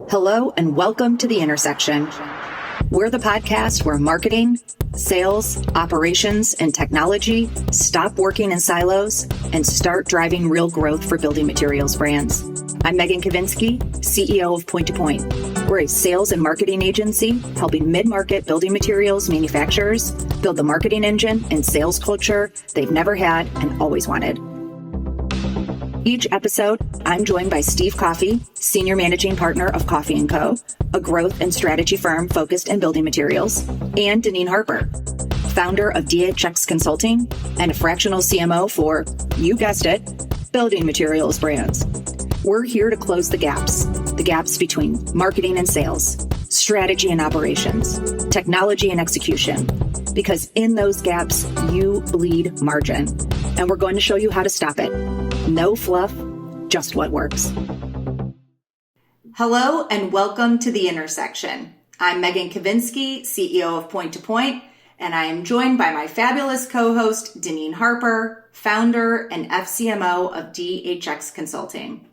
Hello and welcome to The Intersection. We're the podcast where marketing, sales, operations, and technology stop working in silos and start driving real growth for building materials brands. I'm Megan Kacvinsky, CEO of Point to Point. We're a sales and marketing agency helping mid-market building materials manufacturers build the marketing engine and sales culture they've never had and always wanted. Each episode, I'm joined by Steve Coffey, Senior Managing Partner of Coffey & Co., a growth and strategy firm focused in building materials, and Deneen Harper, founder of DHX Consulting and a fractional CMO for, you guessed it, building materials brands. We're here to close the gaps between marketing and sales, strategy and operations, technology and execution, because in those gaps, you bleed margin, and we're going to show you how to stop it. No fluff, just what works. Hello and welcome to The Intersection. I'm Megan Kacvinsky, CEO of Point to Point, and I am joined by my fabulous co-host, Deneen Harper, founder and FCMO of DHX Consulting.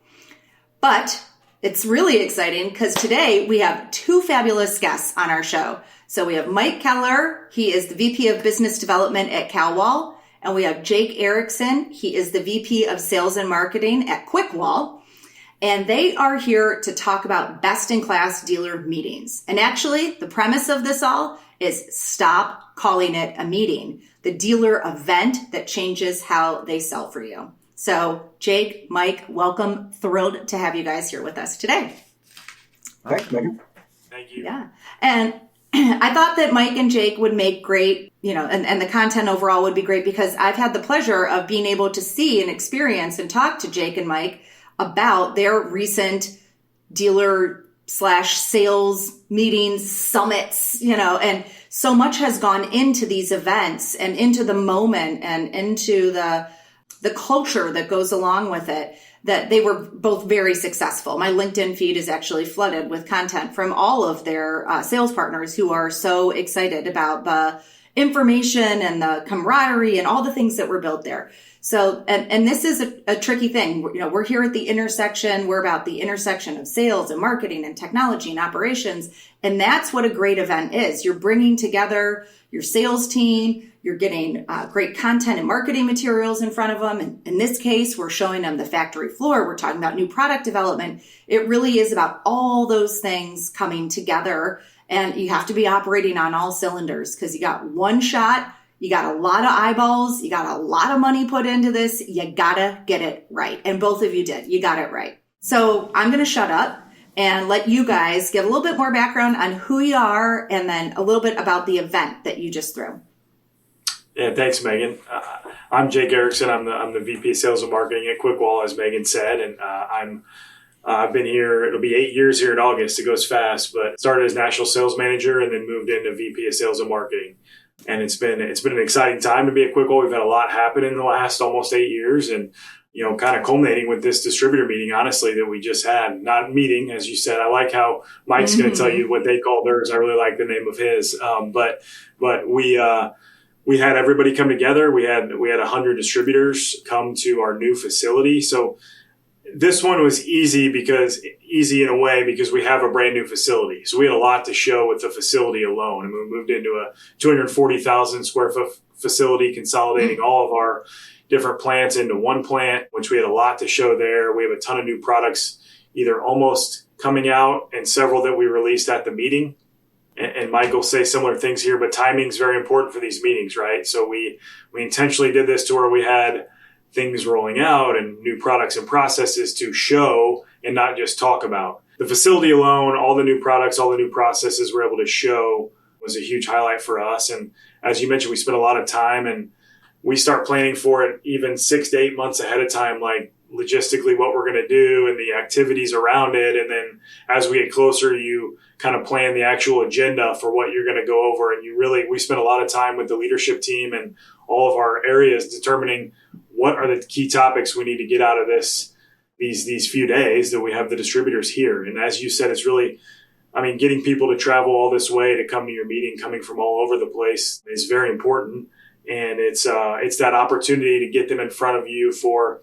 But it's really exciting because today we have two fabulous guests on our show. So we have Mike Keller. He is the VP of Business Development at Kalwall. And we have Jake Erickson. He is the VP of Sales and Marketing at Kwik-Wall. And they are here to talk about best-in-class dealer meetings. And actually, the premise of this all is stop calling it a meeting, the dealer event that changes how they sell for you. So Jake, Mike, welcome. Thrilled to have you guys here with us today. Thanks, Megan. Thank you. Yeah. And I thought that Mike and Jake would make great, and the content overall would be great because I've had the pleasure of being able to see and experience and talk to Jake and Mike about their recent dealer/sales meetings, summits, and so much has gone into these events and into the moment and into the culture that goes along with it, that they were both very successful. My LinkedIn feed is actually flooded with content from all of their sales partners who are so excited about the information and the camaraderie and all the things that were built there. So, and this is a tricky thing. We're here at the intersection. We're about the intersection of sales and marketing and technology and operations. And that's what a great event is. You're bringing together your sales team. You're getting great content and marketing materials in front of them. And in this case, we're showing them the factory floor. We're talking about new product development. It really is about all those things coming together. And you have to be operating on all cylinders because you got one shot. You got a lot of eyeballs. You got a lot of money put into this. You gotta get it right. And both of you did. You got it right. So I'm going to shut up and let you guys give a little bit more background on who you are and then a little bit about the event that you just threw. Yeah, thanks, Megan. I'm Jake Erickson. I'm the VP of Sales and Marketing at Kwik-Wall, as Megan said, and I've been here. It'll be 8 years here in August. It goes fast, but started as national sales manager and then moved into VP of Sales and Marketing. And it's been an exciting time to be at Kwik-Wall. We've had a lot happen in the last almost 8 years, and kind of culminating with this distributor meeting, honestly, that we just had. Not meeting, as you said. I like how Mike's going to tell you what they call theirs. I really like the name of his. But we had everybody come together. We had 100 distributors come to our new facility. So this one was easy in a way because we have a brand new facility. So we had a lot to show with the facility alone. I mean, we moved into a 240,000 square foot facility, consolidating all of our different plants into one plant, which we had a lot to show there. We have a ton of new products, either almost coming out and several that we released at the meeting. And Mike will say similar things here, but timing is very important for these meetings, right? So we intentionally did this to where we had things rolling out and new products and processes to show and not just talk about. The facility alone, all the new products, all the new processes we're able to show was a huge highlight for us. And as you mentioned, we spent a lot of time and we start planning for it even 6 to 8 months ahead of time, like logistically what we're going to do and the activities around it. And then as we get closer, you kind of plan the actual agenda for what you're going to go over. And we spent a lot of time with the leadership team and all of our areas determining what are the key topics we need to get out of these few days that we have the distributors here. And as you said, it's really, getting people to travel all this way to come to your meeting, coming from all over the place is very important. And it's that opportunity to get them in front of you for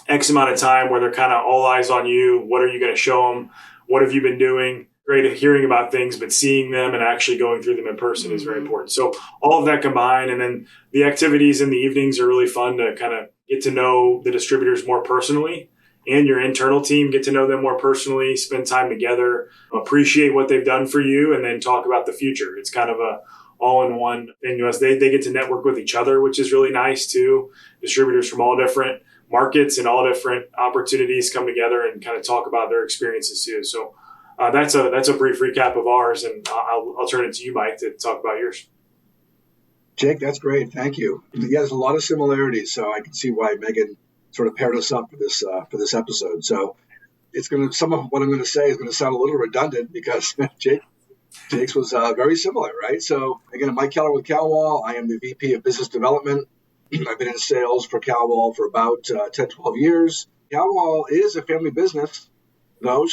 X amount of time where they're kind of all eyes on you. What are you going to show them? what have you been doing? Great at hearing about things, but seeing them and actually going through them in person is very important. So all of that combined, and then the activities in the evenings are really fun to kind of get to know the distributors more personally, and your internal team, get to know them more personally, spend time together, appreciate what they've done for you, and then talk about the future. It's kind of a all-in-one thing. They get to network with each other, which is really nice too. Distributors from all different markets and all different opportunities come together and kind of talk about their experiences too. So that's a brief recap of ours, and I'll turn it to you, Mike, to talk about yours. Jake, that's great. Thank you. Yeah, there's a lot of similarities, so I can see why Megan sort of paired us up for this episode. So some of what I'm going to say is going to sound a little redundant because Jake's was very similar, right? So again, I'm Mike Keller with Kalwall. I am the VP of Business Development. I've been in sales for Kalwall for about 10, 12 years. Kalwall is a family business, though,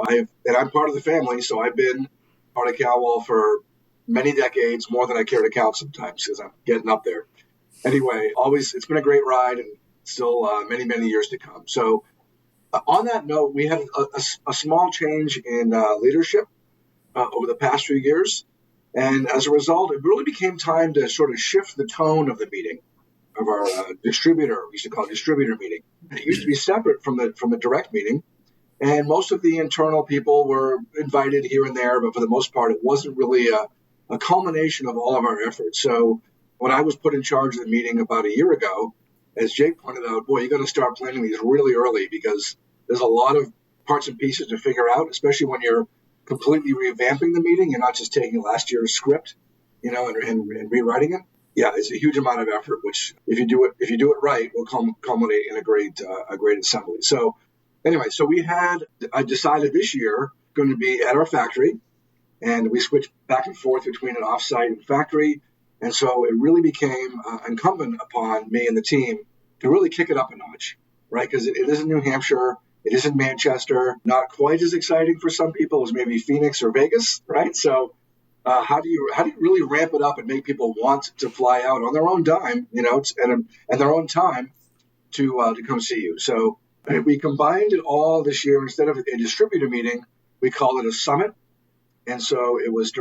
I'm part of the family, so I've been part of Kalwall for many decades, more than I care to count sometimes because I'm getting up there. Anyway, it's been a great ride and still many, many years to come. So on that note, we had a small change in leadership over the past few years. And as a result, it really became time to sort of shift the tone of the meeting, of our distributor. We used to call it distributor meeting. It used to be separate from the direct meeting. And most of the internal people were invited here and there, but for the most part, it wasn't really a culmination of all of our efforts. So when I was put in charge of the meeting about a year ago, as Jake pointed out, boy, you got to start planning these really early because there's a lot of parts and pieces to figure out, especially when you're completely revamping the meeting. You're not just taking last year's script, and rewriting it. Yeah, it's a huge amount of effort, which if you do it right, will culminate in a great assembly. So anyway, I decided this year going to be at our factory, and we switched back and forth between an offsite and factory. And so it really became incumbent upon me and the team to really kick it up a notch, right? Because it is in New Hampshire. It is in Manchester. Not quite as exciting for some people as maybe Phoenix or Vegas, right? So how do you really ramp it up and make people want to fly out on their own dime, and their own time to come see you? So we combined it all this year. Instead of a distributor meeting, we called it a summit. And so it was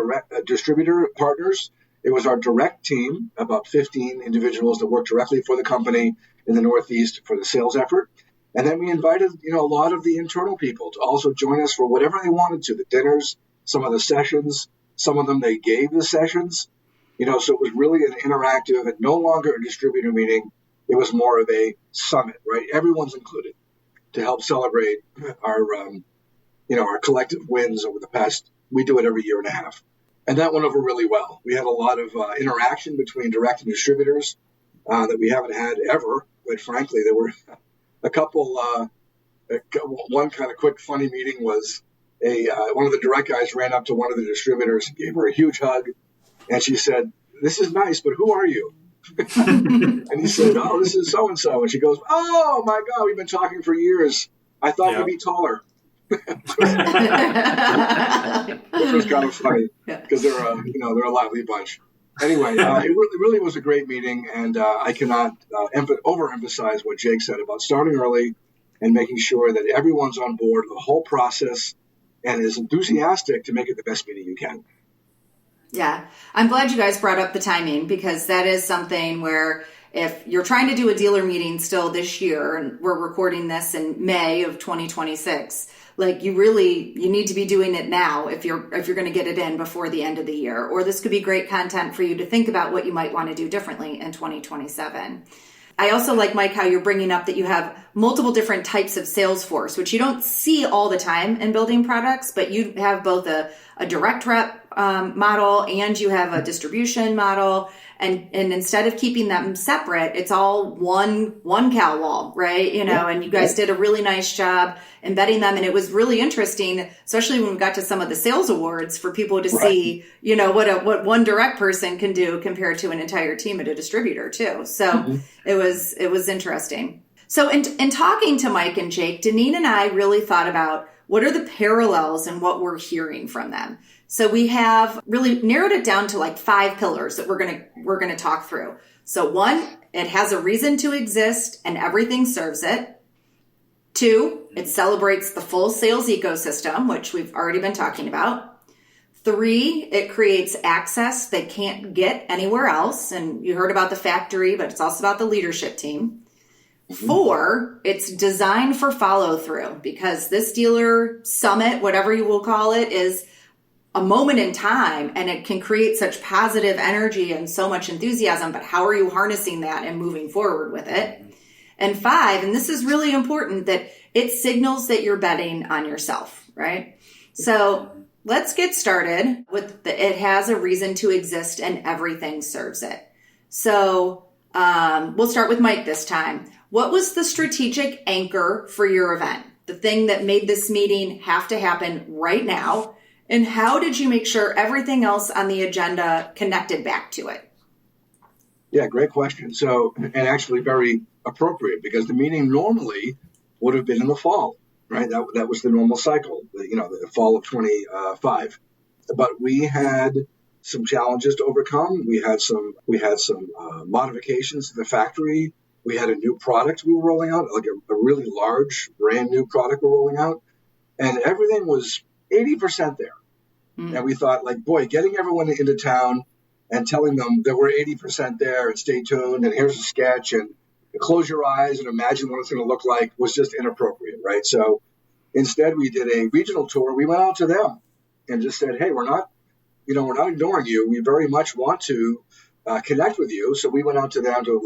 distributor partners. It was our direct team, about 15 individuals that work directly for the company in the Northeast for the sales effort. And then we invited, a lot of the internal people to also join us for whatever they wanted to, the dinners, some of the sessions, some of them they gave the sessions, so it was really an interactive and no longer a distributor meeting. It was more of a summit, right? Everyone's included to help celebrate our collective wins over the past. We do it every year and a half. And that went over really well. We had a lot of interaction between direct and distributors that we haven't had ever. Quite frankly, there were a couple. One kind of quick, funny meeting was one of the direct guys ran up to one of the distributors and gave her a huge hug, and she said, "This is nice, but who are you?" And he said, "Oh, this is so and so." And she goes, "Oh my God, we've been talking for years. I thought you'd be taller." Which was kind of funny because they're a lively bunch. Anyway, it really was a great meeting, and I cannot overemphasize what Jake said about starting early and making sure that everyone's on board the whole process and is enthusiastic to make it the best meeting you can. Yeah, I'm glad you guys brought up the timing because that is something where if you're trying to do a dealer meeting still this year, and we're recording this in May of 2026, like you need to be doing it now if you're going to get it in before the end of the year, or this could be great content for you to think about what you might want to do differently in 2027. I also like, Mike, how you're bringing up that you have multiple different types of sales force, which you don't see all the time in building products, but you have both a direct rep model and you have a distribution model. And instead of keeping them separate, it's all one Kalwall, right? And you guys did a really nice job embedding them. And it was really interesting, especially when we got to some of the sales awards for people to see, what one direct person can do compared to an entire team at a distributor too. So it was interesting. So in talking to Mike and Jake, Deneen and I really thought about what are the parallels in what we're hearing from them. So we have really narrowed it down to like 5 pillars that we're going to talk through. So 1, it has a reason to exist and everything serves it. 2, it celebrates the full sales ecosystem, which we've already been talking about. 3, it creates access they can't get anywhere else. And you heard about the factory, but it's also about the leadership team. 4, it's designed for follow through, because this dealer summit, whatever you will call it, is a moment in time, and it can create such positive energy and so much enthusiasm. But how are you harnessing that and moving forward with it? And 5, and this is really important, that it signals that you're betting on yourself, right? So let's get started with it has a reason to exist and everything serves it. So we'll start with Mike this time. What was the strategic anchor for your event? The thing that made this meeting have to happen right now? And how did you make sure everything else on the agenda connected back to it? Yeah, great question. So, and actually very appropriate, because the meeting normally would have been in the fall, right? That was the normal cycle, the fall of 25. But we had some challenges to overcome. We had some modifications to the factory. We had a new product we were rolling out, like a really large, brand new product we're rolling out, and everything was 80% there. And we thought, boy, getting everyone into town and telling them that we're 80% there and stay tuned and here's a sketch and close your eyes and imagine what it's going to look like was just inappropriate, right? So instead, we did a regional tour. We went out to them and just said, hey, we're not ignoring you. We very much want to connect with you. So we went out to them, to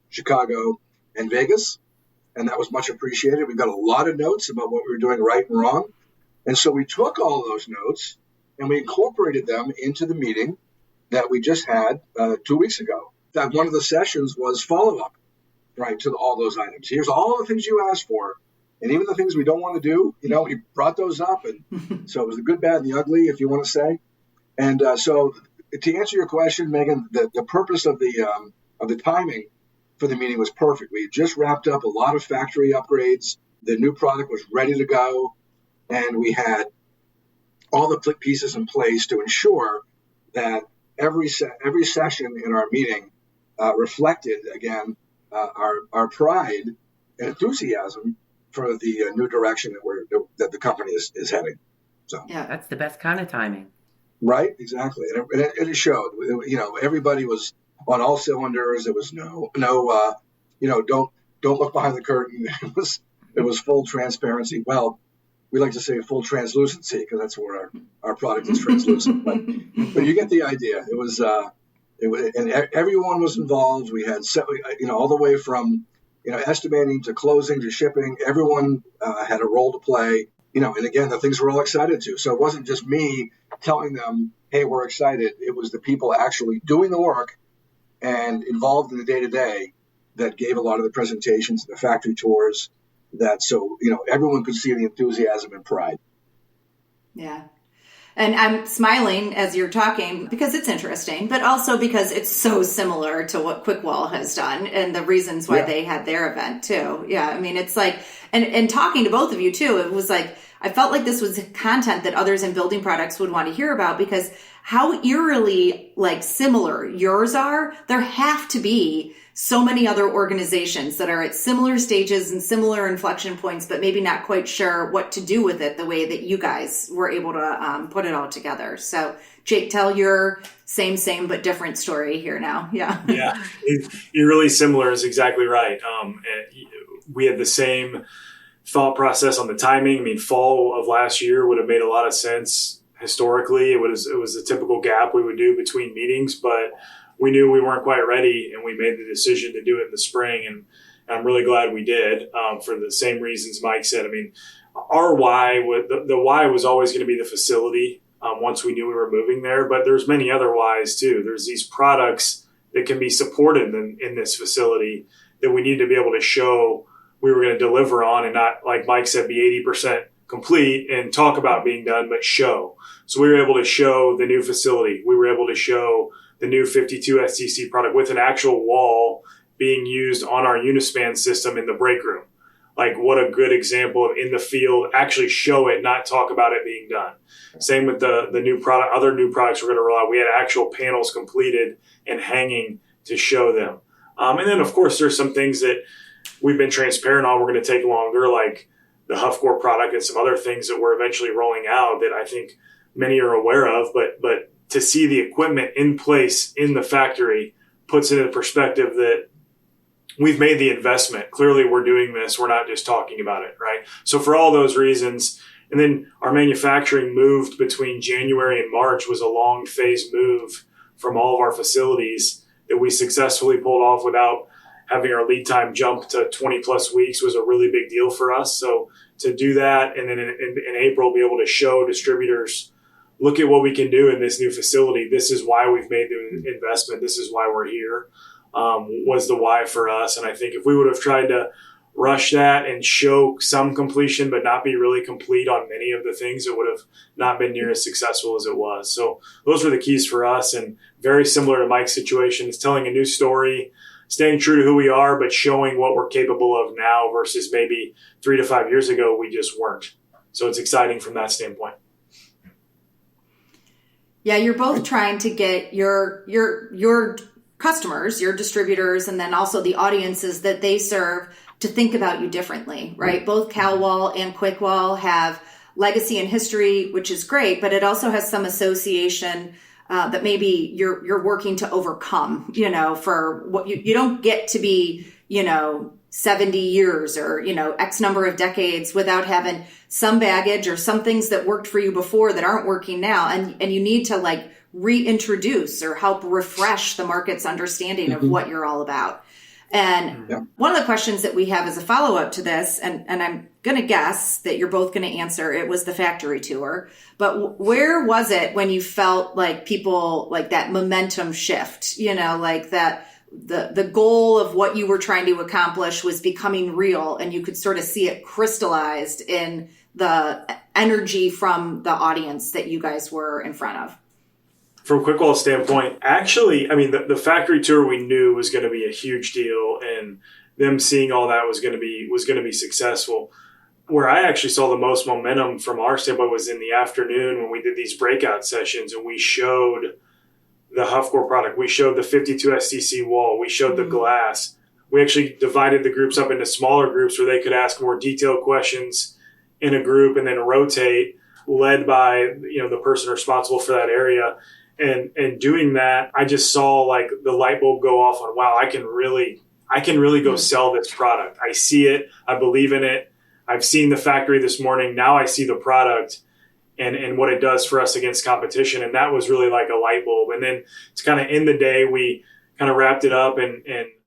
Chicago, and Vegas. And that was much appreciated. We got a lot of notes about what we were doing right and wrong. And so we took all of those notes and we incorporated them into the meeting that we just had 2 weeks ago. In fact, one of the sessions was follow-up, right, to all those items. Here's all the things you asked for. And even the things we don't want to do, we brought those up. And so it was the good, bad, and the ugly, if you want to say. And so to answer your question, Megan, the purpose of the timing for the meeting was perfect. We had just wrapped up a lot of factory upgrades. The new product was ready to go. And we had all the pieces in place to ensure that every session in our meeting reflected, again, our pride and enthusiasm for the new direction that the company is heading. So yeah, that's the best kind of timing. Right, exactly, and it showed. Everybody was on all cylinders. It was no, don't look behind the curtain. It was full transparency. Well, we like to say full translucency, because that's where our product is translucent. But you get the idea. It was and everyone was involved. We had all the way from estimating to closing to shipping. Everyone had a role to play. And again, the things we're all excited to. So it wasn't just me telling them, hey, we're excited. It was the people actually doing the work and involved in the day-to-day that gave a lot of the presentations, the factory tours, so everyone could see the enthusiasm and pride. Yeah. And I'm smiling as you're talking because it's interesting, but also because it's so similar to what Kwik-Wall has done and the reasons why they had their event too. Yeah. I mean, it's like, and talking to both of you too, it was like, I felt like this was content that others in building products would want to hear about, because how eerily similar yours are. There have to be so many other organizations that are at similar stages and similar inflection points, but maybe not quite sure what to do with it the way that you guys were able to put it all together. So Jake, tell your same, but different story here now. Yeah. Yeah. You're really similar is exactly right. We had the same thought process on the timing. I mean, fall of last year would have made a lot of sense historically. It was a typical gap we would do between meetings, but we knew we weren't quite ready, and we made the decision to do it in the spring. And I'm really glad we did, for the same reasons Mike said. I mean, our why, the why was always going to be the facility once we knew we were moving there. But there's many other whys too. There's these products that can be supported in this facility that we need to be able to show we were going to deliver on, and not, like Mike said, be 80% complete and talk about being done, but show. So we were able to show the new facility. We were able to show the new 52 STC product with an actual wall being used on our Unispan system in the break room. Like, what a good example of in the field, actually show it, not talk about it being done. Same with the new product, other new products we're going to roll out. We had actual panels completed and hanging to show them. And then, of course, there's some things that we've been transparent on, we're going to take longer, like the Huffcore product and some other things that we're eventually rolling out that I think many are aware of. But to see the equipment in place in the factory puts it in perspective that we've made the investment. Clearly we're doing this. We're not just talking about it, right? So for all those reasons, and then our manufacturing moved between January and March was a long phase move from all of our facilities that we successfully pulled off without having our lead time jump to 20 plus weeks was a really big deal for us. So to do that, and then in April, be able to show distributors, look at what we can do in this new facility. This is why we've made the investment. This is why we're here, was the why for us. And I think if we would have tried to rush that and show some completion, but not be really complete on many of the things, it would have not been near as successful as it was. So those were the keys for us, and very similar to Mike's situation. It's telling a new story, staying true to who we are, but showing what we're capable of now versus maybe 3 to 5 years ago, we just weren't. So it's exciting from that standpoint. Yeah, you're both trying to get your customers, your distributors, and then also the audiences that they serve to think about you differently, right? Both Kalwall and Kwik-Wall have legacy and history, which is great, but it also has some association that maybe you're working to overcome, for what you don't get to be, 70 years or, X number of decades without having some baggage or some things that worked for you before that aren't working now. And you need to reintroduce or help refresh the market's understanding of what you're all about. And one of the questions that we have as a follow-up to this, and I'm going to guess that you're both going to answer, it was the factory tour, but where was it when you felt like people, like that momentum shift, like that the goal of what you were trying to accomplish was becoming real, and you could sort of see it crystallized in the energy from the audience that you guys were in front of? From Kwik-Wall standpoint, actually, the factory tour we knew was going to be a huge deal, and them seeing all that was going to be successful. Where I actually saw the most momentum from our standpoint was in the afternoon when we did these breakout sessions and we showed the Huffcore product. We showed the 52 STC wall. We showed the glass. We actually divided the groups up into smaller groups where they could ask more detailed questions in a group and then rotate, led by the person responsible for that area. And doing that, I just saw the light bulb go off on, wow, I can really go sell this product. I see it. I believe in it. I've seen the factory this morning. Now I see the product and what it does for us against competition. And that was really like a light bulb. And then it's kind of in the day, we kind of wrapped it up, and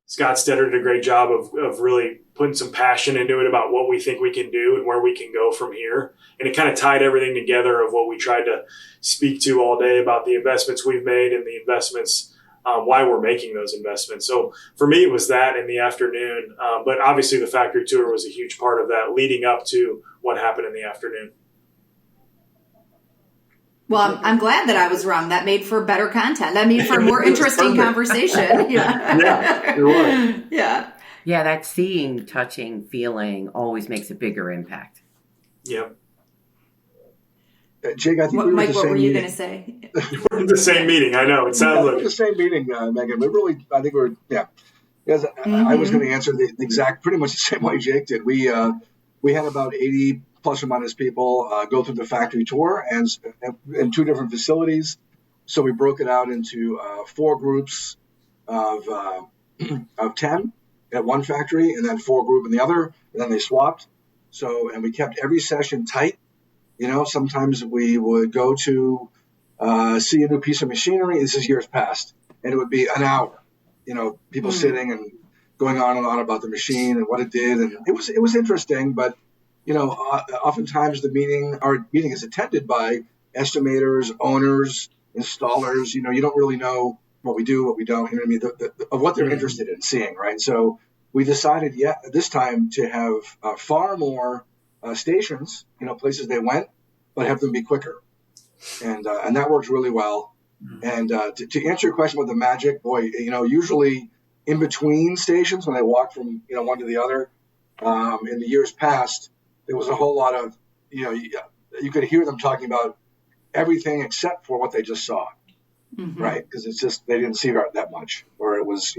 Scott Stetter did a great job of really putting some passion into it about what we think we can do and where we can go from here. And it kind of tied everything together of what we tried to speak to all day about the investments we've made and the investments, why we're making those investments. So for me, it was that in the afternoon. But obviously the factory tour was a huge part of that leading up to what happened in the afternoon. Well, I'm glad that I was wrong. That made for better content. That made for a more interesting conversation. Yeah, it was. Yeah. Yeah, that seeing, touching, feeling always makes a bigger impact. Yep. Jake, I think we were Mike, at the what same were you meeting. going to say? We're at the same meeting. I know. It sounds like the same meeting, Megan. We really, I think we're, yeah. Yes, I was going to answer the exact, pretty much the same way Jake did. We had about 80 plus or minus people go through the factory tour and in 2 different facilities. So we broke it out into 4 groups of 10 at one factory and then 4 group in the other, and then they swapped. So, and we kept every session tight. Sometimes we would go to see a new piece of machinery. This is years past, and it would be an hour. People sitting and going on and on about the machine and what it did, and it was interesting. But oftentimes our meeting is attended by estimators, owners, installers. You don't really know what we do, what we don't. Of what they're interested in seeing, right? So we decided, this time to have far more stations, places they went, but have them be quicker, and that works really well. And to answer your question about the magic, boy, usually in between stations when they walk from one to the other, in the years past, there was a whole lot of you could hear them talking about everything except for what they just saw, right? Because it's just they didn't see that much, or it was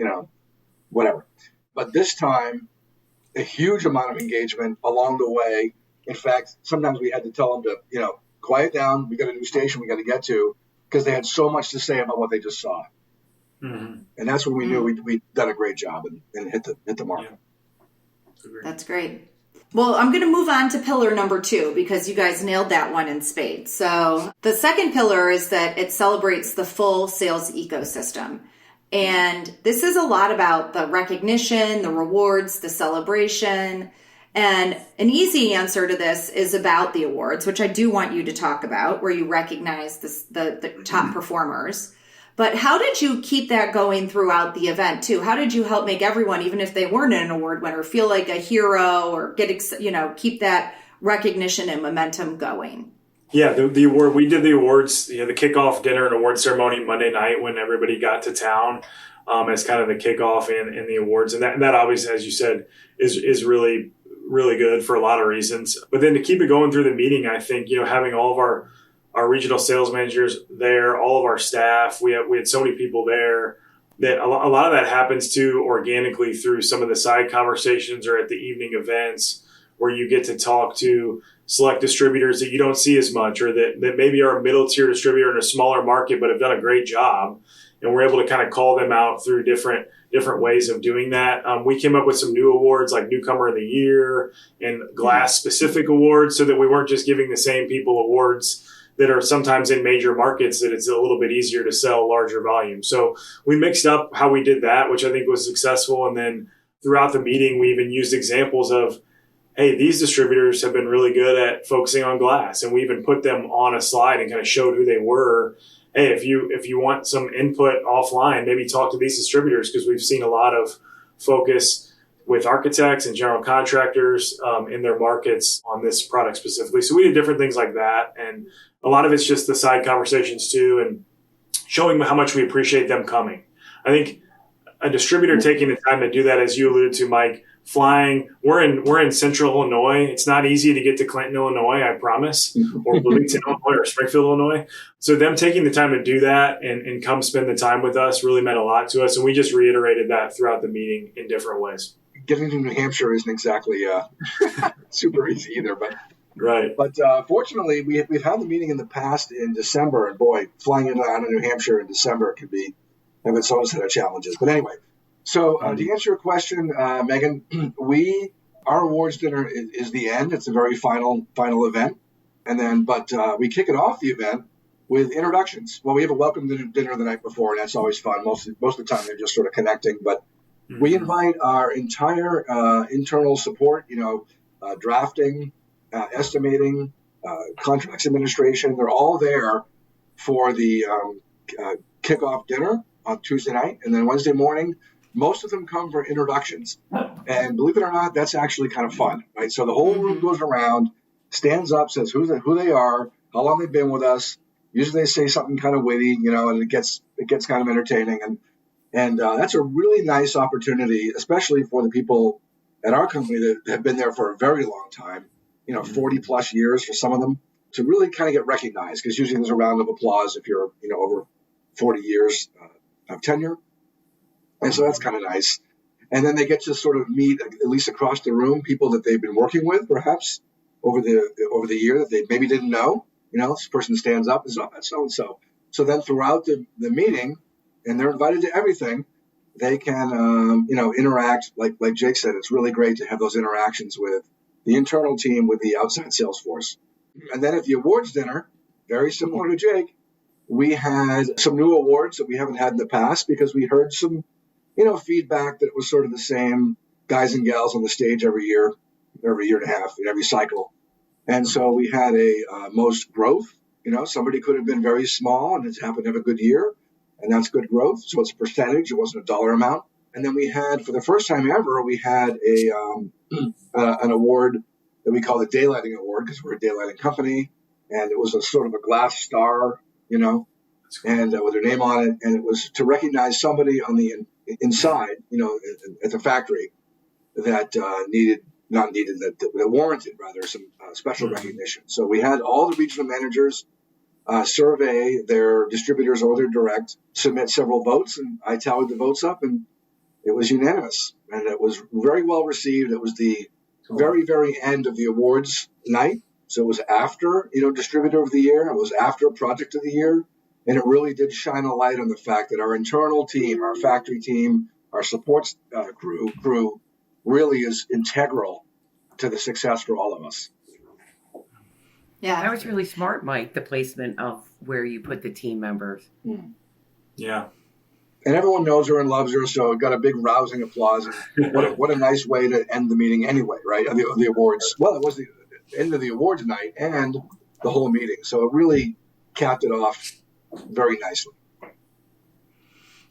whatever. But this time, a huge amount of engagement along the way. In fact, sometimes we had to tell them to, quiet down. We got a new station we got to get to, because they had so much to say about what they just saw. Mm-hmm. And that's when we knew we'd done a great job and hit the mark. Yeah. That's great. Well, I'm going to move on to pillar number 2, because you guys nailed that one in spades. So the second pillar is that it celebrates the full sales ecosystem. And this is a lot about the recognition, the rewards, the celebration. And an easy answer to this is about the awards, which I do want you to talk about, where you recognize the top performers. But how did you keep that going throughout the event too? How did you help make everyone, even if they weren't an award winner, feel like a hero, or keep that recognition and momentum going? Yeah, the award, we did the awards, the kickoff dinner and award ceremony Monday night when everybody got to town, as kind of the kickoff and the awards. And that obviously, as you said, is really, really good for a lot of reasons. But then to keep it going through the meeting, I think, having all of our regional sales managers there, all of our staff, we had so many people there, that a lot of that happens too organically through some of the side conversations or at the evening events, where you get to talk to select distributors that you don't see as much, or that maybe are a middle tier distributor in a smaller market but have done a great job. And we're able to kind of call them out through different ways of doing that. We came up with some new awards like Newcomer of the Year and Glass specific awards, so that we weren't just giving the same people awards that are sometimes in major markets, that it's a little bit easier to sell larger volume. So we mixed up how we did that, which I think was successful. And then throughout the meeting, we even used examples of, hey, these distributors have been really good at focusing on glass. And we even put them on a slide and kind of showed who they were. Hey, if you want some input offline, maybe talk to these distributors, because we've seen a lot of focus with architects and general contractors in their markets on this product specifically. So we did different things like that. And a lot of it's just the side conversations too, and showing how much we appreciate them coming. I think a distributor taking the time to do that, as you alluded to, Mike, flying. We're in Central Illinois. It's not easy to get to Clinton, Illinois, I promise, or Bloomington, Illinois, or Springfield, Illinois. So them taking the time to do that and come spend the time with us really meant a lot to us. And we just reiterated that throughout the meeting in different ways. Getting to New Hampshire isn't exactly super easy either, but right. But fortunately, we've had the meeting in the past in December, and boy, flying out of New Hampshire in December have its own set of challenges. But anyway, so to answer your question, Megan, our awards dinner is the end. It's a very final event, and then we kick it off the event with introductions. Well, we have a welcome dinner the night before, and that's always fun. Most of the time, they're just sort of connecting, but we invite our entire internal support, drafting, estimating, contracts administration. They're all there for the kickoff dinner on Tuesday night. And then Wednesday morning, most of them come for introductions. And believe it or not, that's actually kind of fun, right? So the whole room goes around, stands up, says who they are, how long they've been with us. Usually they say something kind of witty, and it gets kind of entertaining. And that's a really nice opportunity, especially for the people at our company that have been there for a very long time, 40 plus years for some of them, to really kind of get recognized, because usually there's a round of applause if you're, over 40 years of tenure. And so that's kind of nice. And then they get to sort of meet, at least across the room, people that they've been working with perhaps over the year that they maybe didn't know. This person stands up and says, oh, that's so-and-so. So then throughout the meeting, and they're invited to everything, they can, interact. Like Jake said, it's really great to have those interactions with the internal team, with the outside sales force. And then at the awards dinner, very similar to Jake, we had some new awards that we haven't had in the past, because we heard some, feedback that it was sort of the same guys and gals on the stage every year and a half, in every cycle. And so we had a most growth. Somebody could have been very small and has happened to have a good year, and that's good growth. So it's a percentage. It wasn't a dollar amount. And then we had, for the first time ever, we had an award that we call the Daylighting Award, because we're a daylighting company. And it was a sort of a glass star, and with their name on it. And it was to recognize somebody on the inside, at the factory that warranted rather some special recognition. So we had all the regional managers survey their distributors or their direct, submit several votes, and I tallied the votes up, and it was unanimous, and it was very well received. It was the very, very end of the awards night. So it was after, Distributor of the Year. It was after Project of the Year. And it really did shine a light on the fact that our internal team, our factory team, our support crew really is integral to the success for all of us. Yeah, that was really smart, Mike, the placement of where you put the team members. Yeah. And everyone knows her and loves her, so it got a big rousing applause. And what a nice way to end the meeting anyway, right? The awards. Well, it was the end of the awards night and the whole meeting. So it really capped it off very nicely.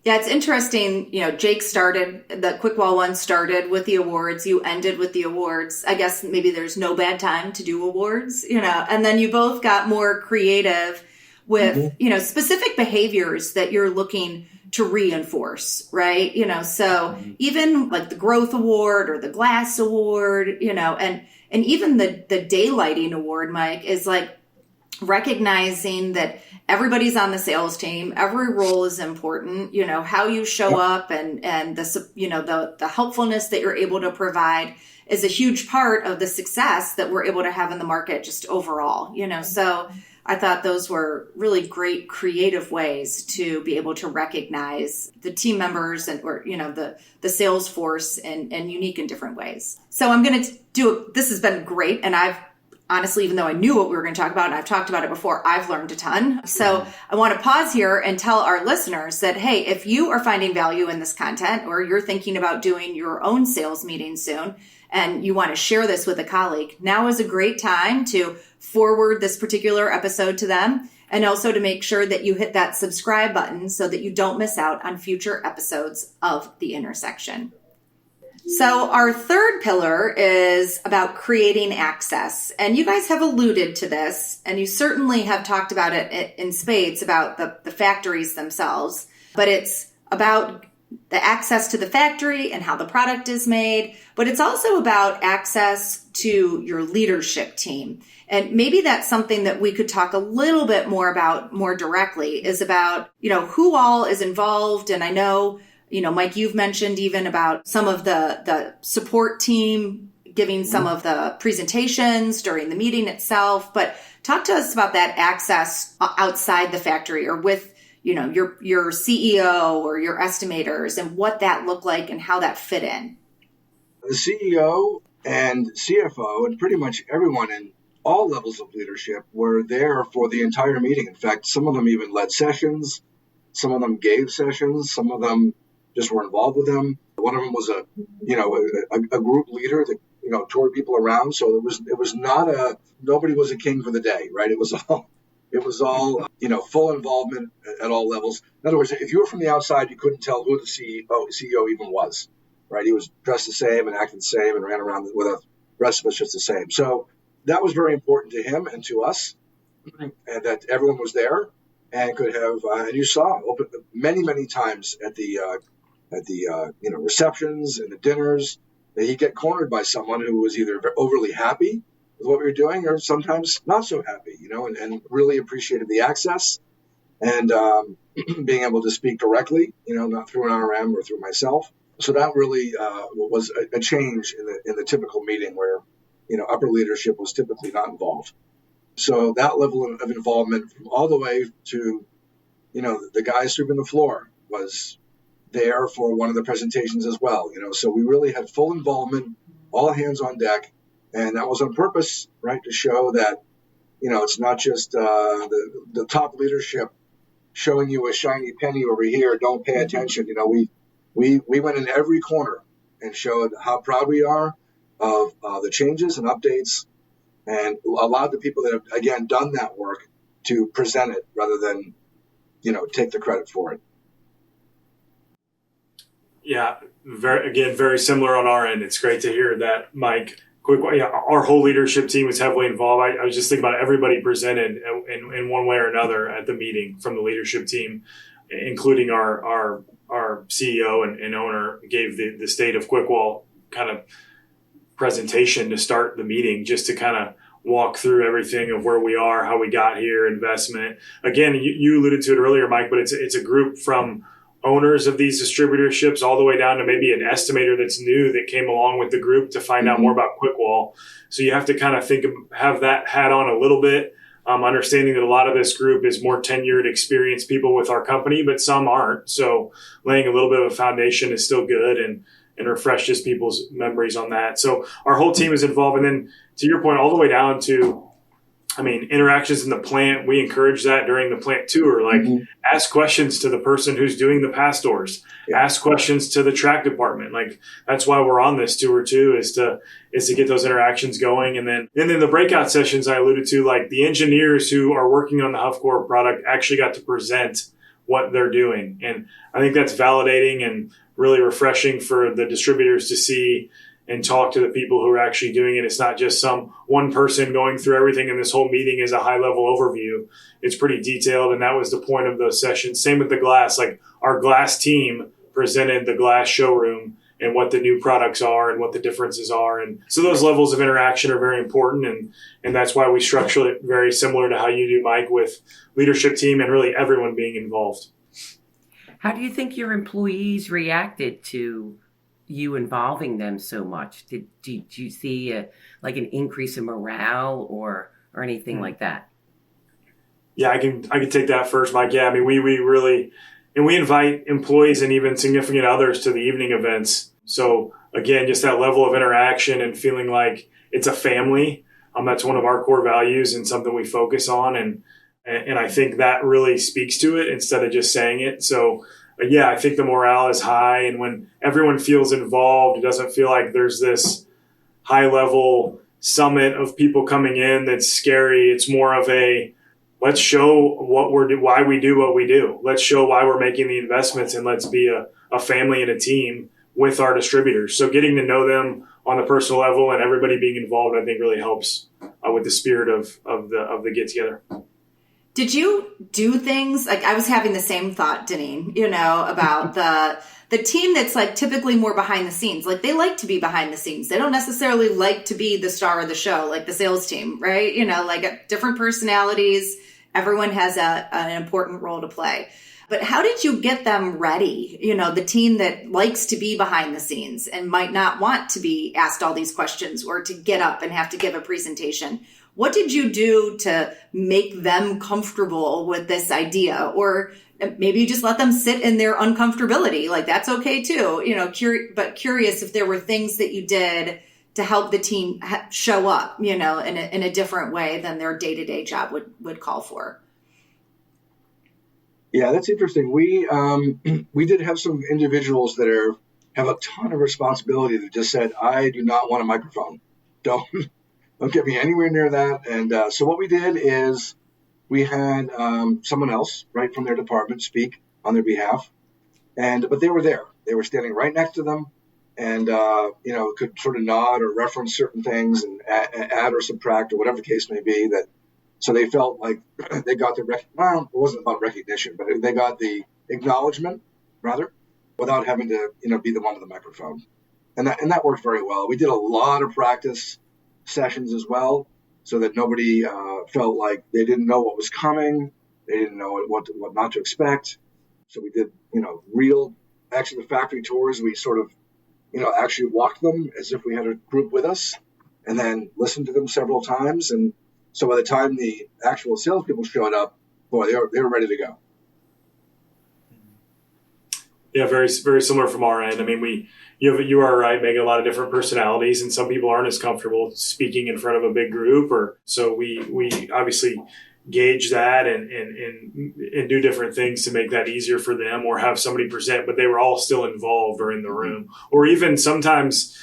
Yeah, it's interesting. Jake started, the Kwik-Wall one started with the awards. You ended with the awards. I guess maybe there's no bad time to do awards, and then you both got more creative with, specific behaviors that you're looking to reinforce, right? So even like the growth award or the glass award, and even the daylighting award, Mike, is like recognizing that everybody's on the sales team, every role is important, how you show up and the helpfulness that you're able to provide is a huge part of the success that we're able to have in the market just overall, so I thought those were really great creative ways to be able to recognize the team members or the sales force in unique and different ways. So I'm going to this has been great. And I've honestly, even though I knew what we were going to talk about and I've talked about it before, I've learned a ton. So I want to pause here and tell our listeners that, hey, if you are finding value in this content or you're thinking about doing your own sales meeting soon and you want to share this with a colleague, now is a great time to forward this particular episode to them and also to make sure that you hit that subscribe button so that you don't miss out on future episodes of The Intersection. So our third pillar is about creating access. And you guys have alluded to this, and you certainly have talked about it in spades about the factories themselves, but it's about the access to the factory and how the product is made, but it's also about access to your leadership team. And maybe that's something that we could talk a little bit more about more directly is about, who all is involved. And I know, Mike, you've mentioned even about some of the support team giving some of the presentations during the meeting itself, but talk to us about that access outside the factory or with your CEO or your estimators and what that looked like and how that fit in. The CEO and CFO and pretty much everyone in all levels of leadership were there for the entire meeting. In fact, some of them even led sessions. Some of them gave sessions. Some of them just were involved with them. One of them was a group leader that, toured people around. So it was not nobody was a king for the day, right? It was all full involvement at all levels. In other words, if you were from the outside, you couldn't tell who the CEO even was, right? He was dressed the same and acted the same and ran around with the rest of us just the same. So that was very important to him and to us, and that everyone was there and could have, and you saw open many, many times at the receptions and the dinners that he'd get cornered by someone who was either overly happy with what we were doing or sometimes not so happy, and really appreciated the access and being able to speak directly, not through an RM or through myself. So that really was a change in the typical meeting where, upper leadership was typically not involved. So that level of involvement from all the way to, the guy sweeping the floor was there for one of the presentations as well. So we really had full involvement, all hands on deck. And that was on purpose, right, to show that, it's not just the top leadership showing you a shiny penny over here. Don't pay attention. We went in every corner and showed how proud we are of the changes and updates and allowed the people that have, again, done that work to present it rather than, take the credit for it. Yeah, very similar on our end. It's great to hear that, Mike. Our whole leadership team was heavily involved. I was just thinking about everybody presented in one way or another at the meeting from the leadership team, including our CEO and owner gave the state of Kwik-Wall kind of presentation to start the meeting, just to kind of walk through everything of where we are, how we got here, investment. Again, you alluded to it earlier, Mike, but it's a group from owners of these distributorships all the way down to maybe an estimator that's new that came along with the group to find out more about Kwik-Wall. So you have to kind of have that hat on a little bit, understanding that a lot of this group is more tenured, experienced people with our company, but some aren't. So laying a little bit of a foundation is still good and refreshes people's memories on that. So our whole team is involved. And then to your point, all the way down to, interactions in the plant, we encourage that during the plant tour. Like, ask questions to the person who's doing the pass doors. Yeah. Ask questions to the track department. Like, that's why we're on this tour too, is to get those interactions going. And then the breakout sessions I alluded to, like the engineers who are working on the HuffCore product actually got to present what they're doing. And I think that's validating and really refreshing for the distributors to see and talk to the people who are actually doing it. It's not just some one person going through everything, and this whole meeting is a high-level overview. It's pretty detailed, and that was the point of those sessions. Same with the glass. Like, our glass team presented the glass showroom and what the new products are and what the differences are. And so those levels of interaction are very important, and that's why we structure it very similar to how you do, Mike, with leadership team and really everyone being involved. How do you think your employees reacted to you involving them so much? Did you see an increase in morale or anything like that? Yeah, I can take that first, Mike. Yeah, we really, and we invite employees and even significant others to the evening events. So again, just that level of interaction and feeling like it's a family. That's one of our core values and something we focus on. And I think that really speaks to it instead of just saying it. So yeah, I think the morale is high. And when everyone feels involved, it doesn't feel like there's this high level summit of people coming in that's scary. It's more of a, let's show why we do what we do. Let's show why we're making the investments, and let's be a family and a team with our distributors. So getting to know them on the personal level and everybody being involved, I think really helps with the spirit of the get together. Did you do things like, I was having the same thought, Deneen, about the team that's like typically more behind the scenes. Like, they like to be behind the scenes. They don't necessarily like to be the star of the show, like the sales team, right? Different personalities. Everyone has an important role to play. But how did you get them ready? The team that likes to be behind the scenes and might not want to be asked all these questions or to get up and have to give a presentation. What did you do to make them comfortable with this idea? Or maybe you just let them sit in their uncomfortability. Like, that's okay too, but curious if there were things that you did to help the team show up, in a different way than their day-to-day job would call for. Yeah, that's interesting. We did have some individuals that have a ton of responsibility that just said, I do not want a microphone. Don't get me anywhere near that. And so what we did is we had someone else, right, from their department speak on their behalf. But they were there. They were standing right next to them and, could sort of nod or reference certain things and add or subtract or whatever the case may be. So they felt like they got it wasn't about recognition, but they got the acknowledgement, rather, without having to, be the one with the microphone. And that worked very well. We did a lot of practice sessions as well, so that nobody felt like they didn't know what was coming. They didn't know what not to expect. So we did, the factory tours. We sort of, actually walked them as if we had a group with us, and then listened to them several times. And so by the time the actual salespeople showed up, boy, they were ready to go. Yeah, very, very similar from our end. You are right, Megan, a lot of different personalities, and some people aren't as comfortable speaking in front of a big group, so we obviously gauge that and do different things to make that easier for them, or have somebody present, but they were all still involved or in the room, or even sometimes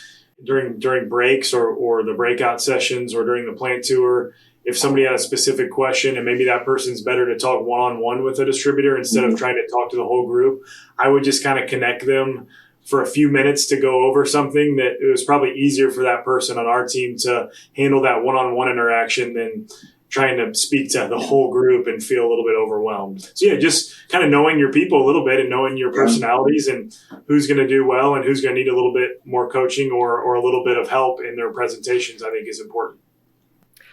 during breaks or the breakout sessions or during the plant tour. If somebody had a specific question and maybe that person's better to talk one-on-one with a distributor instead of trying to talk to the whole group, I would just kind of connect them for a few minutes to go over something that it was probably easier for that person on our team to handle that one-on-one interaction than trying to speak to the whole group and feel a little bit overwhelmed. So yeah, just kind of knowing your people a little bit and knowing your personalities and who's going to do well and who's going to need a little bit more coaching or a little bit of help in their presentations, I think is important.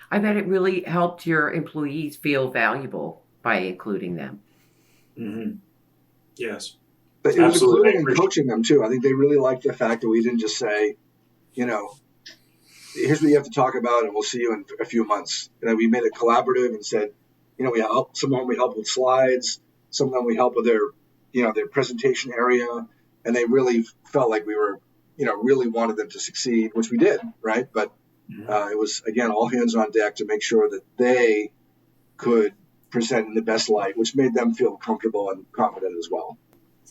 I bet it really helped your employees feel valuable by including them. Mm-hmm. Yes. But it was Absolutely. including and coaching them too. I think they really liked the fact that we didn't just say, here's what you have to talk about, and we'll see you in a few months. We made it collaborative and said, we help. Some of them we help with slides. Some of them we help with their presentation area, and they really felt like we were, really wanted them to succeed, which we did, right? But it was, again, all hands on deck to make sure that they could present in the best light, which made them feel comfortable and confident as well.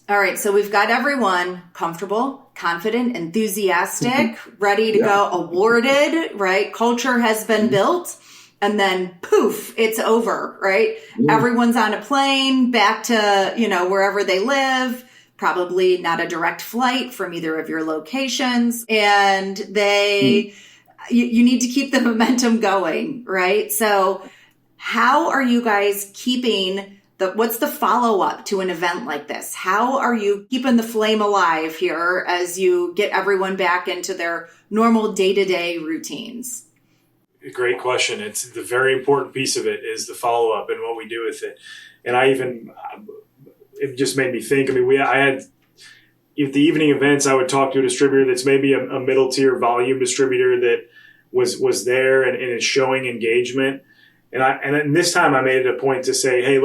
All right, so we've got everyone comfortable, confident, enthusiastic, ready to go, awarded, right? Culture has been built, and then poof, it's over, right? Everyone's on a plane back to, wherever they live, probably not a direct flight from either of your locations, and you need to keep the momentum going, right? So how are you guys keeping what's the follow-up to an event like this? How are you keeping the flame alive here as you get everyone back into their normal day-to-day routines? Great question. It's the very important piece of it is the follow-up and what we do with it. And it just made me think. I mean, I had, at the evening events, I would talk to a distributor that's maybe a middle tier volume distributor that was there and is showing engagement. And this time I made it a point to say, hey,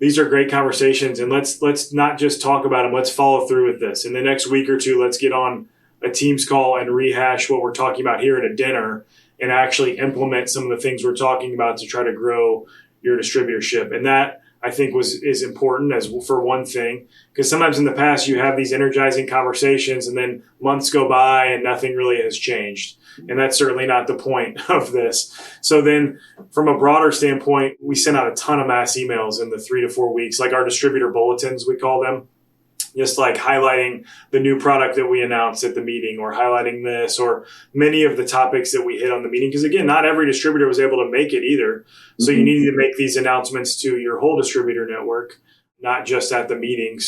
these are great conversations, and let's not just talk about them. Let's follow through with this. In the next week or two, let's get on a Teams call and rehash what we're talking about here at a dinner and actually implement some of the things we're talking about to try to grow your distributorship. And that, I think, is important as for one thing, because sometimes in the past you have these energizing conversations and then months go by and nothing really has changed. And that's certainly not the point of this. So then from a broader standpoint, we sent out a ton of mass emails in the 3 to 4 weeks, like our distributor bulletins, we call them, just like highlighting the new product that we announced at the meeting or highlighting this or many of the topics that we hit on the meeting. Because again, not every distributor was able to make it either. So you needed to make these announcements to your whole distributor network, not just at the meeting.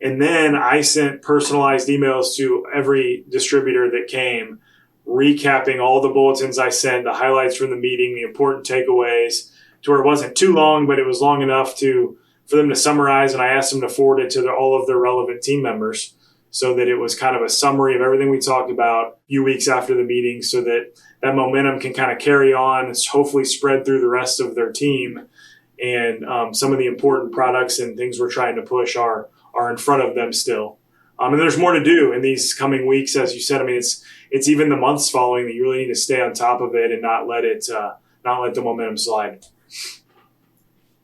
And then I sent personalized emails to every distributor that came, recapping all the bulletins I sent, the highlights from the meeting, the important takeaways, to where it wasn't too long, but it was long enough for them to summarize. And I asked them to forward it to all of their relevant team members so that it was kind of a summary of everything we talked about a few weeks after the meeting, so that momentum can kind of carry on, hopefully spread through the rest of their team. And some of the important products and things we're trying to push are in front of them still. And there's more to do in these coming weeks, as you said. I mean, it's even the months following that you really need to stay on top of it and not let the momentum slide.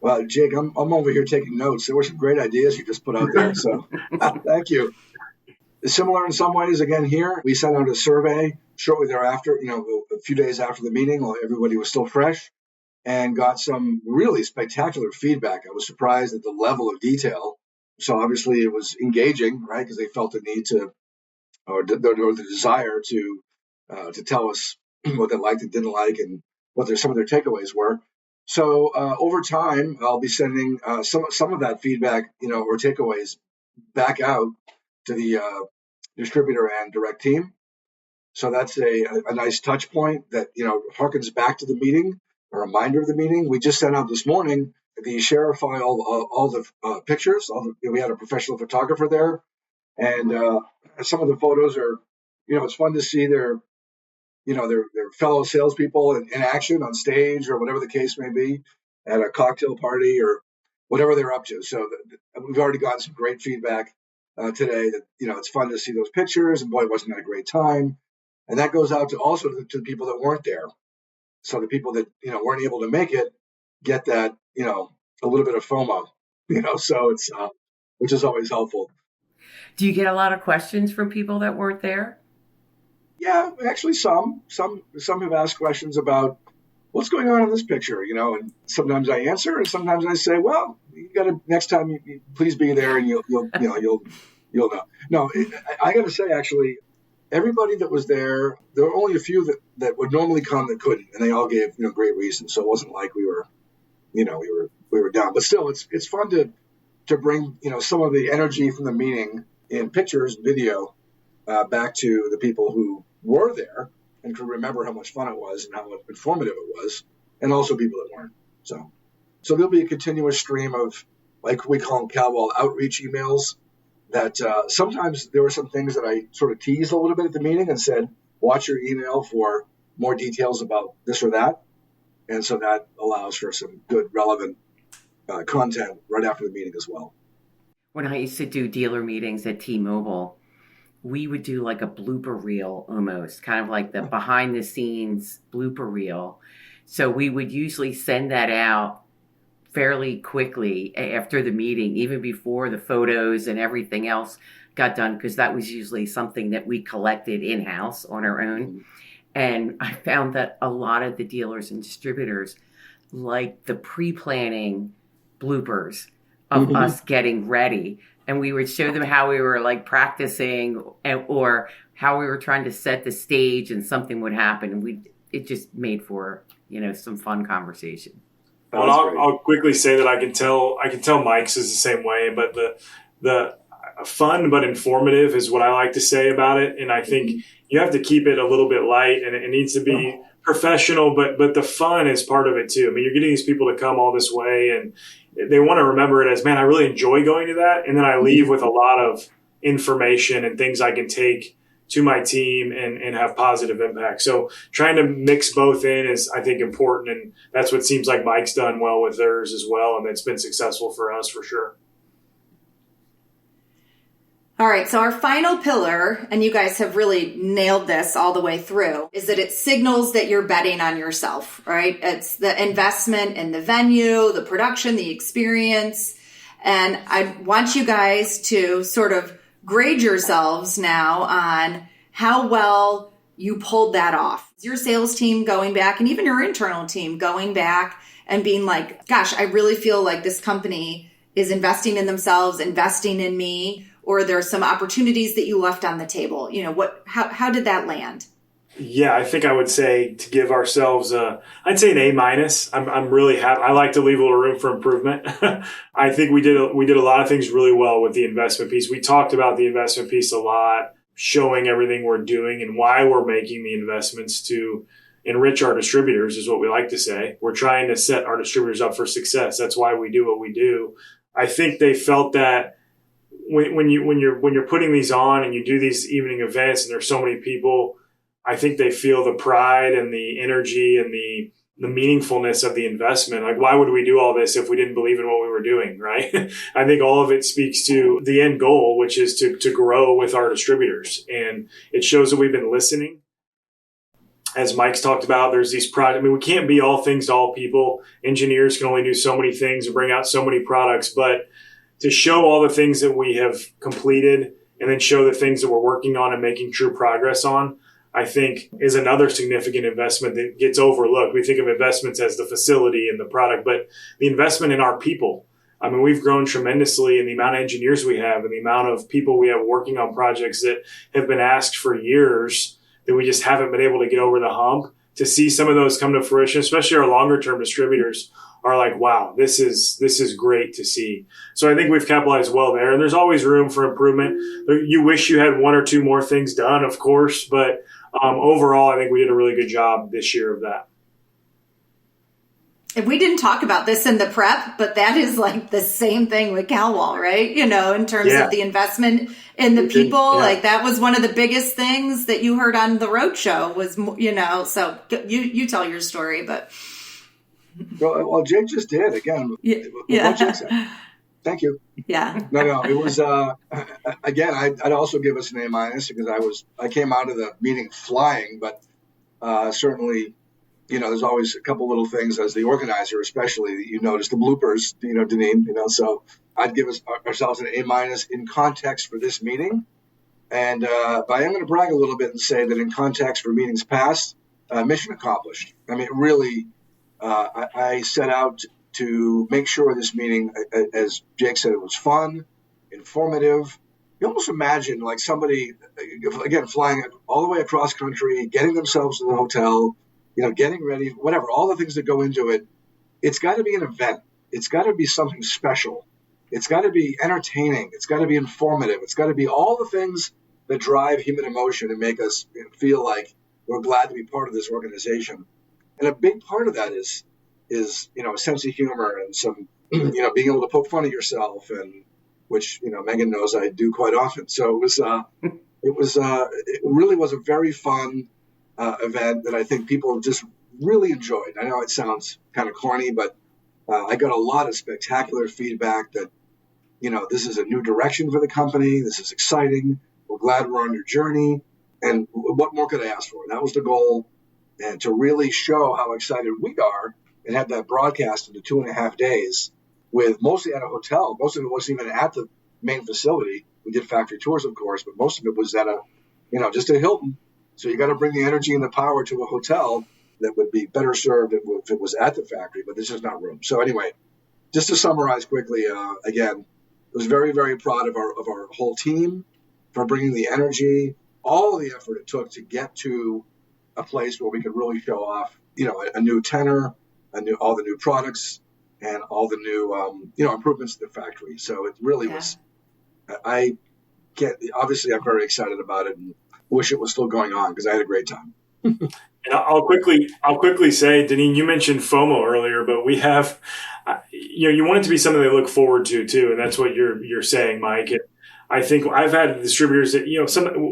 Well, Jake, I'm over here taking notes. There were some great ideas you just put out there, so thank you. Similar in some ways, again, here, we sent out a survey shortly thereafter, a few days after the meeting while everybody was still fresh, and got some really spectacular feedback. I was surprised at the level of detail. So obviously it was engaging, right, because they felt the need to, or the desire to tell us what they liked and didn't like and what some of their takeaways were. So over time, I'll be sending some of that feedback, or takeaways back out to the distributor and direct team. So that's a nice touch point that, harkens back to the meeting, a reminder of the meeting. We just sent out this morning the share file, all the pictures. We had a professional photographer there, and some of the photos are, it's fun to see their fellow salespeople in action on stage or whatever the case may be, at a cocktail party or whatever they're up to. So we've already gotten some great feedback today that, it's fun to see those pictures, and boy, wasn't that a great time. And that goes out to the people that weren't there. So the people that, weren't able to make it get that, a little bit of FOMO, so it's, which is always helpful. Do you get a lot of questions from people that weren't there? Yeah, actually some have asked questions about what's going on in this picture, and sometimes I answer and sometimes I say, well, you got to, next time you please be there and you'll know. No, I got to say, actually, everybody that was there were only a few that would normally come that couldn't, and they all gave, great reasons. So it wasn't like we were down, but still it's fun to bring, some of the energy from the meeting in pictures, video, back to the people who were there and could remember how much fun it was and how informative it was, and also people that weren't. So there'll be a continuous stream of, like we call them Kalwall outreach emails, that sometimes there were some things that I sort of teased a little bit at the meeting and said, watch your email for more details about this or that. And so that allows for some good, relevant content right after the meeting as well. When I used to do dealer meetings at T-Mobile, we would do like a blooper reel almost, kind of like the behind the scenes blooper reel. So we would usually send that out fairly quickly after the meeting, even before the photos and everything else got done, because that was usually something that we collected in-house on our own. And I found that a lot of the dealers and distributors like the pre-planning bloopers of us getting ready. And we would show them how we were like practicing or how we were trying to set the stage and something would happen. It just made for, some fun conversation. Well, I'll quickly say that I can tell Mike's is the same way, but the fun but informative is what I like to say about it. And I think you have to keep it a little bit light, and it needs to be professional, but the fun is part of it too. I mean, you're getting these people to come all this way, and they want to remember it as, man, I really enjoy going to that. And then I leave with a lot of information and things I can take to my team and have positive impact. So trying to mix both in is, I think, important. And that's what seems like Mike's done well with theirs as well. And it's been successful for us for sure. All right, so our final pillar, and you guys have really nailed this all the way through, is that it signals that you're betting on yourself, right? It's the investment in the venue, the production, the experience. And I want you guys to sort of grade yourselves now on how well you pulled that off. Your sales team going back, and even your internal team going back and being like, gosh, I really feel like this company is investing in themselves, investing in me, or there's some opportunities that you left on the table. How did that land? Yeah, I think I would say to give ourselves I'd say an A-. I'm really happy. I like to leave a little room for improvement. I think we did a lot of things really well with the investment piece. We talked about the investment piece a lot, showing everything we're doing and why we're making the investments to enrich our distributors is what we like to say. We're trying to set our distributors up for success. That's why we do what we do. I think they felt that when you're putting these on and you do these evening events and there's so many people, I think they feel the pride and the energy and the meaningfulness of the investment. Like, why would we do all this if we didn't believe in what we were doing, right? I think all of it speaks to the end goal, which is to grow with our distributors. And it shows that we've been listening. As Mike's talked about, there's these projects. I mean, we can't be all things to all people. Engineers can only do so many things and bring out so many products, but to show all the things that we have completed and then show the things that we're working on and making true progress on, I think is another significant investment that gets overlooked. We think of investments as the facility and the product, but the investment in our people. I mean, we've grown tremendously in the amount of engineers we have and the amount of people we have working on projects that have been asked for years that we just haven't been able to get over the hump. To see some of those come to fruition, especially our longer term distributors, are like, wow, this is great to see. So I think we've capitalized well there. And there's always room for improvement. You wish you had one or two more things done, of course, but overall, I think we did a really good job this year of that. And we didn't talk about this in the prep, but that is like the same thing with Kalwall, right? In terms of the investment in the people, like that was one of the biggest things that you heard on the roadshow was, so you tell your story, but. Well, Jake just did again. What Jake said. Thank you. Yeah. No, it was, again, I'd also give us an A- because I came out of the meeting flying, but certainly, there's always a couple little things as the organizer, especially that you notice the bloopers, Deneen, so I'd give ourselves an A- in context for this meeting. And, but I am going to brag a little bit and say that in context for meetings past, mission accomplished. I mean, really, I set out to make sure this meeting, as Jake said, it was fun, informative. You almost imagine like somebody, again, flying all the way across country, getting themselves to the hotel, getting ready, whatever, all the things that go into it. It's got to be an event. It's got to be something special. It's got to be entertaining. It's got to be informative. It's got to be all the things that drive human emotion and make us feel like we're glad to be part of this organization. And a big part of that is a sense of humor and some, being able to poke fun at yourself and which, Megan knows I do quite often. So it really was a very fun event that I think people just really enjoyed. I know it sounds kind of corny, but I got a lot of spectacular feedback that, this is a new direction for the company. This is exciting. We're glad we're on your journey. And what more could I ask for? That was the goal. And to really show how excited we are and have that broadcast into 2.5 days with mostly at a hotel. Most of it wasn't even at the main facility. We did factory tours, of course, but most of it was at just a Hilton. So you got to bring the energy and the power to a hotel that would be better served if it was at the factory, but there's just not room. So anyway, just to summarize quickly, again, I was very, very proud of our whole team for bringing the energy, all of the effort it took to get to a place where we could really show off, a new tenor, all the new products, and all the new, improvements to the factory. So it really was. Obviously, I'm very excited about it and wish it was still going on because I had a great time. And I'll quickly say, Deneen, you mentioned FOMO earlier, but we have, you want it to be something they look forward to too, and that's what you're saying, Mike. And I think I've had distributors that,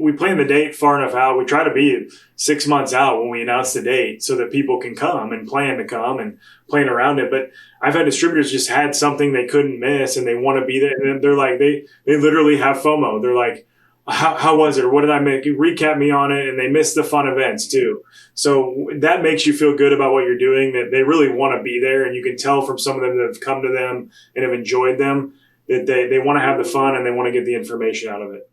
we plan the date far enough out. We try to be 6 months out when we announce the date so that people can come and plan to come and plan around it. But I've had distributors just had something they couldn't miss and they want to be there. And they're like, they literally have FOMO. They're like, how was it? Or what did I make? Recap me on it. And they miss the fun events too. So that makes you feel good about what you're doing, that they really want to be there. And you can tell from some of them that have come to them and have enjoyed them that they want to have the fun and they want to get the information out of it.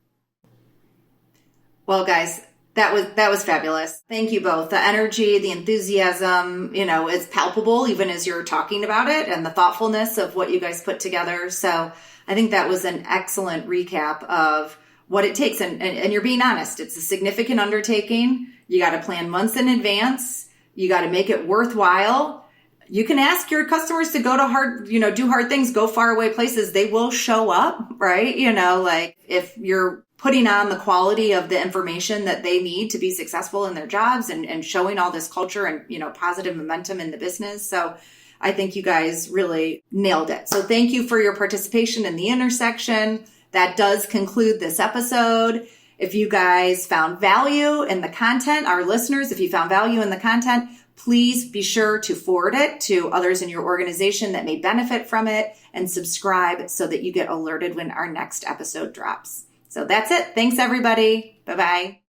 Well, guys, that was fabulous. Thank you both. The energy, the enthusiasm, is palpable even as you're talking about it, and the thoughtfulness of what you guys put together. So I think that was an excellent recap of what it takes. And you're being honest. It's a significant undertaking. You got to plan months in advance. You got to make it worthwhile. You can ask your customers to go to do hard things, go far away places. They will show up, right? Like if you're putting on the quality of the information that they need to be successful in their jobs and showing all this culture and, positive momentum in the business. So I think you guys really nailed it. So thank you for your participation in the intersection. That does conclude this episode. If you guys found value in the content, our listeners, if you found value in the content, please be sure to forward it to others in your organization that may benefit from it and subscribe so that you get alerted when our next episode drops. So that's it. Thanks, everybody. Bye-bye.